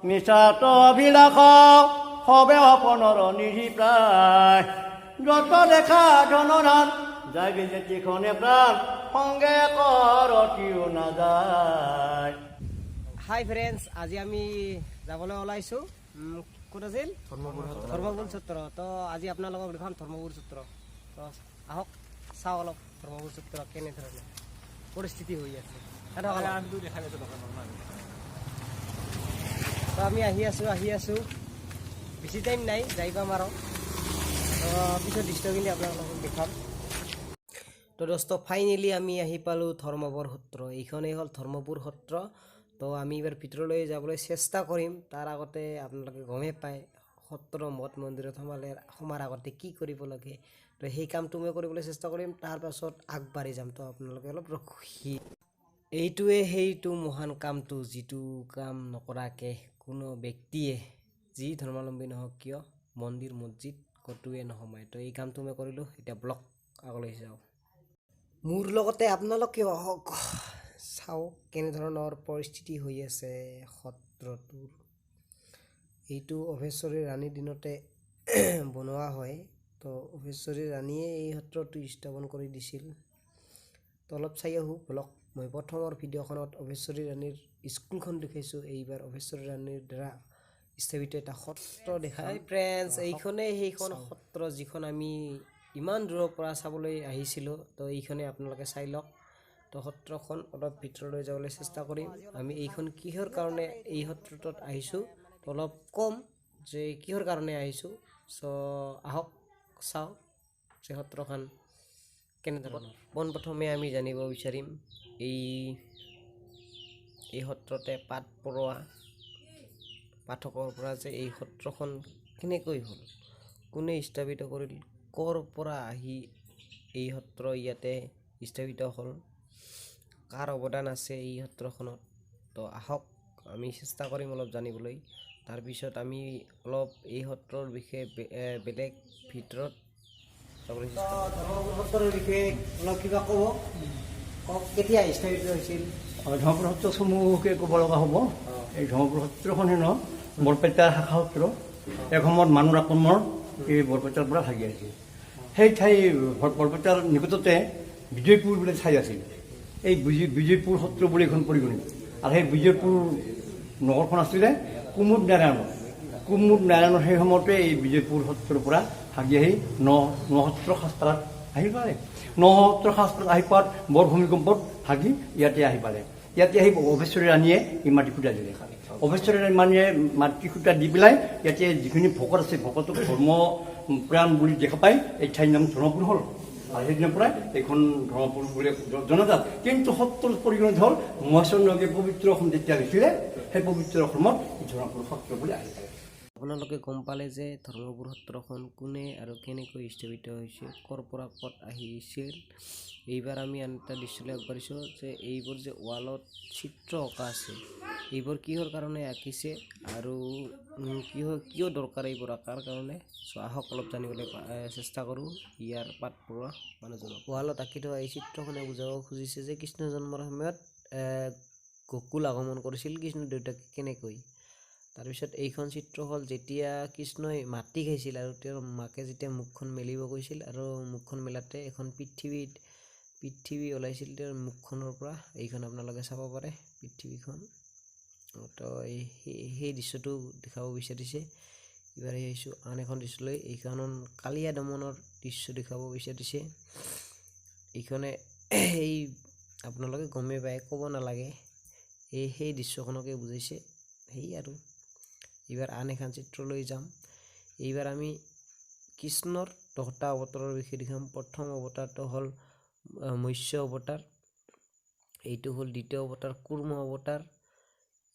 মিছাত অভিলাষ সবে সপনৰ নিহি প্ৰায় যত দেখা ধনধান জাগি যেতিখনে প্ৰাণ সংগে কৰতিও নাযায়। হাই ফ্ৰেণ্ডছ, আজি আমি যাবলৈ ওলাইছোঁ ক'ত আছিল? ধৰ্মপুৰ সত্ৰ। তো আজি আপোনালোকক দেখাম ধৰ্মপুৰ সত্ৰ। তো আহক চাওঁ অলপ ধৰ্মপুৰ সত্ৰ কেনেধৰণে পৰিস্থিতি হৈ আছে। তো আমি আহি আছোঁ বেছি টাইম নাই, যাই পাম আৰু পিছত দৃশ্যখিনি আপোনালোকক দেখাম। তো দোস্ত ফাইনেলি আমি আহি পালোঁ ধৰ্মপুৰ সত্ৰ। এইখনেই হ'ল ধৰ্মপুৰ সত্ৰ। তো আমি এইবাৰ ভিতৰলৈ যাবলৈ চেষ্টা কৰিম। তাৰ আগতে আপোনালোকে গমেই পায় সত্ৰ মঠ মন্দিৰত সোমাৰ আগতে কি কৰিব লাগে। তো সেই কামটো মই কৰিবলৈ চেষ্টা কৰিম, তাৰপাছত আগবাঢ়ি যাম। তো আপোনালোকে অলপ ৰখি, এইটোৱে সেইটো মহান কামটো যিটো কাম নকৰাকৈ কোনো ব্যক্তিয়ে যি ধৰ্মাৱলম্বী নহওক কিয় মন্দিৰ মছজিদ ক'তোৱে নোসোমায়। তো এই কামটো মই কৰিলোঁ। এতিয়া ব্লগ আগলৈ যাওঁ, মোৰ লগতে আপোনালোকেও আহক, চাওক কেনেধৰণৰ পৰিস্থিতি হৈ আছে সত্ৰটোৰ। এইটো অভেশ্বৰী ৰাণীৰ দিনতে বনোৱা হয়। তো অভেশ্বৰী ৰাণীয়ে এই সত্ৰটো স্থাপন কৰি দিছিল। তো অলপ চাই আহোঁ ব্লগ। মই প্ৰথমৰ ভিডিঅ'খনত অভেশ্বৰী ৰাণীৰ স্কুলখন দেখাইছোঁ, এইবাৰ অভেশ্বৰী ৰাণীৰ দ্বাৰা স্থাপিত এটা সত্ৰ দেখাই। ফ্ৰেণ্ডছ, এইখনেই সেইখন সত্ৰ যিখন আমি ইমান দূৰৰ পৰা চাবলৈ আহিছিলোঁ। তো এইখনে আপোনালোকে চাই লওক। তো সত্ৰখন অলপ ভিতৰলৈ যাবলৈ চেষ্টা কৰিম। আমি এইখন কিহৰ কাৰণে এই সত্ৰটোত আহিছোঁ অলপ কম যে কিহৰ কাৰণে আহিছোঁ। চ' আহক চাওঁ যে সত্ৰখন কেনেধৰণৰ। পোনপ্ৰথমে আমি জানিব বিচাৰিম এই সত্ৰতে পাঠ পঢ়োৱা পাঠকৰ পৰা যে এই সত্ৰখন কেনেকৈ হ'ল, কোনে স্থাপিত কৰিল, ক'ৰ পৰা আহি এই সত্ৰ ইয়াতে স্থাপিত হ'ল, কাৰ অৱদান আছে এই সত্ৰখনত। তো আহক আমি চেষ্টা কৰিম অলপ জানিবলৈ। তাৰপিছত আমি অলপ এই সত্ৰৰ বিষয়ে বেলেগ ভিতৰত যাবলৈ চেষ্টা কৰিম। ধৰ্মপুৰ সত্ৰৰ বিষয়ে অলপ কিবা ক'ব, কওক কেতিয়া স্থাপিত হৈছিল? ধৰ্মপুৰ সত্ৰ সমূহকে ক'ব লগা হ'ব। এই ধৰ্মপুৰ সত্ৰখন হেনো বৰপেটাৰ শাখা সত্ৰ। এসময়ত মানুহ আক্ৰমণ এই বৰপেটাৰ পৰা ভাগি আছিল। সেই ঠাই বৰপেটাৰ নিকটতে বিজয়পুৰ বুলি ঠাই আছিল। এই বিজয়পুৰ সত্ৰ বুলি এখন পৰিগণিত। আৰু সেই বিজয়পুৰ নগৰখন আছিলে কুমুদ নাৰায়ণৰ সেই সময়তে এই বিজয়পুৰ সত্ৰৰ পৰা ভাগি আহি নসত্ৰ শাস্ত্ৰত আহি পালে। নসত্ৰ শাস্ত্ৰত আহি পোৱাত বৰ ভূমিকম্পত ভাগি ইয়াতে আহি পালে। ইয়াতে আহি অভেশ্বৰী ৰাণীয়ে এই মাটি খুটা দিলে। অভেশ্বৰী ৰাণীয়ে মাটি খুটা দি পেলাই ইয়াতে যিখিনি ভকত আছে ভকতক ধৰ্ম প্ৰাণ বুলি দেখা পায় এই ঠাইৰ নাম ধৰ্মপুৰ হ'ল। আৰু সেইদিনাৰ পৰাই এইখন ধৰ্মপুৰ বুলি জনাজাত। কিন্তু সত্ৰৰ পৰিগণিত হ'ল মহেশ্বৰ নদীৰ পবিত্ৰ অসম যেতিয়া হৈছিলে সেই পবিত্ৰ অসমত ধৰ্মপুৰ সত্ৰ বুলি আহিছে। আপোনালোকে গম পালে যে ধৰ্মপুৰ সত্ৰখন কোনে আৰু কেনেকৈ স্থাপিত হৈছিল, ক'ৰ পৰা ক'ত আহিছিল। এইবাৰ আমি আন এটা দৃশ্যলৈ আগবাঢ়িছোঁ যে এইবোৰ যে ৱালত চিত্ৰ অঁকা আছে, এইবোৰ কিহৰ কাৰণে আঁকিছে আৰু কিয় দৰকাৰ এইবোৰ আঁকাৰ কাৰণে। চ' আহক অলপ জানিবলৈ চেষ্টা কৰোঁ ইয়াৰ পাঠ পঢ়োৱা মানুহজনক। ৱালত আঁকি থোৱা এই চিত্ৰখনে বুজাব খুজিছে যে কৃষ্ণ জন্মৰ সময়ত গকুল আগমন কৰিছিল কৃষ্ণ দেউতাকে কেনেকৈ। তাৰপিছত এইখন চিত্ৰ হ'ল যেতিয়া কৃষ্ণই মাটি খাইছিল আৰু তেওঁৰ মাকে যেতিয়া মুখখন মেলিব গৈছিল আৰু মুখখন মেলাতে এখন পৃথিৱী ওলাইছিল তেওঁৰ মুখখনৰ পৰা। এইখন আপোনালোকে চাব পাৰে পৃথিৱীখন। তো সেই দৃশ্যটো দেখাব বিচাৰিছে। এইবাৰ আহিছোঁ আন এখন দৃশ্যলৈ। এইখন কালিয়া দমনৰ দৃশ্য দেখাব বিচাৰিছে। এইখনে এই আপোনালোকে গমেই পায়, ক'ব নালাগে, সেই দৃশ্যখনকে বুজাইছে। সেই আৰু এইবাৰ আন এখন চিত্ৰলৈ যাম। এইবাৰ আমি কৃষ্ণৰ 10টা অৱতাৰৰ বিষয়ে দেখাম। প্ৰথম অৱতাৰটো হ'ল মৎস্য অৱতাৰ, এইটো হ'ল দ্বিতীয় অৱতাৰ কুৰ্ম অৱতাৰ,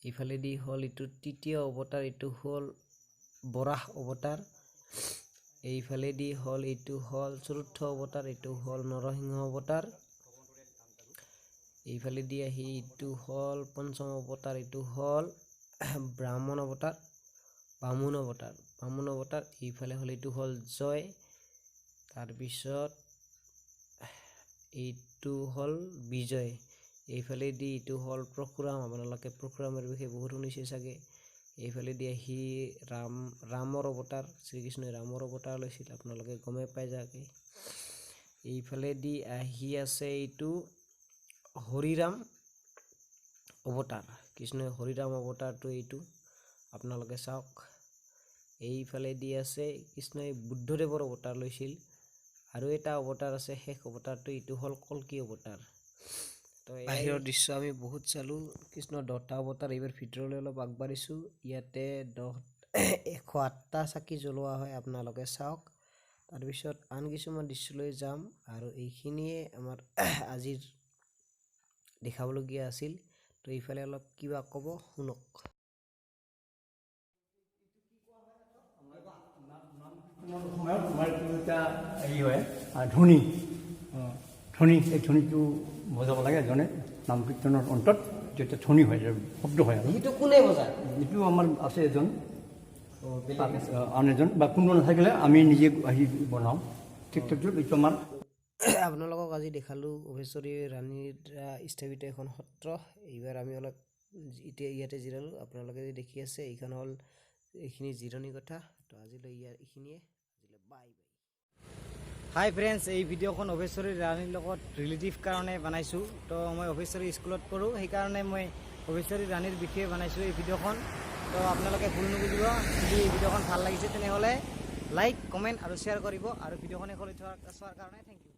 এইফালেদি হ'ল এইটো তৃতীয় অৱতাৰ, এইটো হ'ল বৰাহ অৱতাৰ, এইফালেদি হ'ল এইটো হ'ল চতুৰ্থ অৱতাৰ, এইটো হ'ল নৰসিংহ অৱতাৰ, এইফালেদি আহি এইটো হ'ল পঞ্চম অৱতাৰ, এইটো হ'ল বামন অৱতাৰ, এইফালে হ'ল এইটো হ'ল জয়, তাৰপিছত এইটো হ'ল বিজয়, এইফালেদি এইটো হ'ল পৰশুৰাম। আপোনালোকে পৰশুৰামৰ বিষয়ে বহুত শুনিছে চাগে। এইফালেদি আহি ৰামৰ অৱতাৰ শ্ৰীকৃষ্ণই ৰামৰ অৱতাৰ লৈছিল আপোনালোকে গমে পাই যাকে। এইফালেদি আহি আছে এইটো হৰিৰাম অৱতাৰ, কৃষ্ণই হৰিৰাম অৱতাৰটো এইটো আপোনালোকে চাওক। এইফালেদি আছে কৃষ্ণই বুদ্ধদেৱৰ অৱতাৰ লৈছিল, আৰু এটা অৱতাৰ আছে শেষ অৱতাৰটো, এইটো হ'ল কল্কি অৱতাৰ। তো বাহিৰৰ দৃশ্য আমি বহুত চালোঁ, কৃষ্ণৰ 10টা অৱতাৰ। এইবাৰ ভিতৰলৈ অলপ আগবাঢ়িছোঁ। ইয়াতে 108টা চাকি জ্বলোৱা হয়, আপোনালোকে চাওক। তাৰপিছত আন কিছুমান দৃশ্যলৈ যাম, আৰু এইখিনিয়ে আমাৰ আজিৰ দেখাবলগীয়া আছিল। তো এইফালে অলপ কিবা ক'ব শুনক। সময়ত আমাৰ এইটো এটা হেৰি হয় ধ্বনি, এই ধ্বনিটো বজাব লাগে এজনে নাম কীৰ্তনৰ অন্তত, যেতিয়া ধ্বনি হয় শব্দ হয়। আৰু সেইটো কোনে বজায়? এইটো আমাৰ আছে এজন, আন এজন, বা কোনো নাথাকিলে আমি নিজে আহি বনাওঁ। ঠিক তদ্ৰূপ এইটো আমাৰ। আপোনালোকক আজি দেখালোঁ অভেশ্বৰী ৰাণীৰ স্থাপিত এখন সত্ৰ। এইবাৰ আমি অলপ এতিয়া ইয়াতে জিৰালোঁ। আপোনালোকে যদি দেখি আছে, এইখন হ'ল এইখিনি জিৰণি কথা। তো আজিলৈ এইখিনিয়ে, আজিলৈ বাই বাই। হাই ফ্ৰেণ্ডছ, এই ভিডিঅ'খন অভেশ্বৰী ৰাণীৰ লগত ৰিলেটিভ কাৰণে বনাইছোঁ। তো মই অভেশ্বৰী স্কুলত পঢ়োঁ, সেইকাৰণে মই অভেশ্বৰী ৰাণীৰ বিষয়ে বনাইছোঁ এই ভিডিঅ'খন। তো আপোনালোকে ভুল নুবুজিব। যদি এই ভিডিঅ'খন ভাল লাগিছে তেনেহ'লে লাইক, কমেণ্ট আৰু শ্বেয়াৰ কৰিব, আৰু ভিডিঅ'খন শেষলৈ চোৱাৰ কাৰণে থেংক ইউ।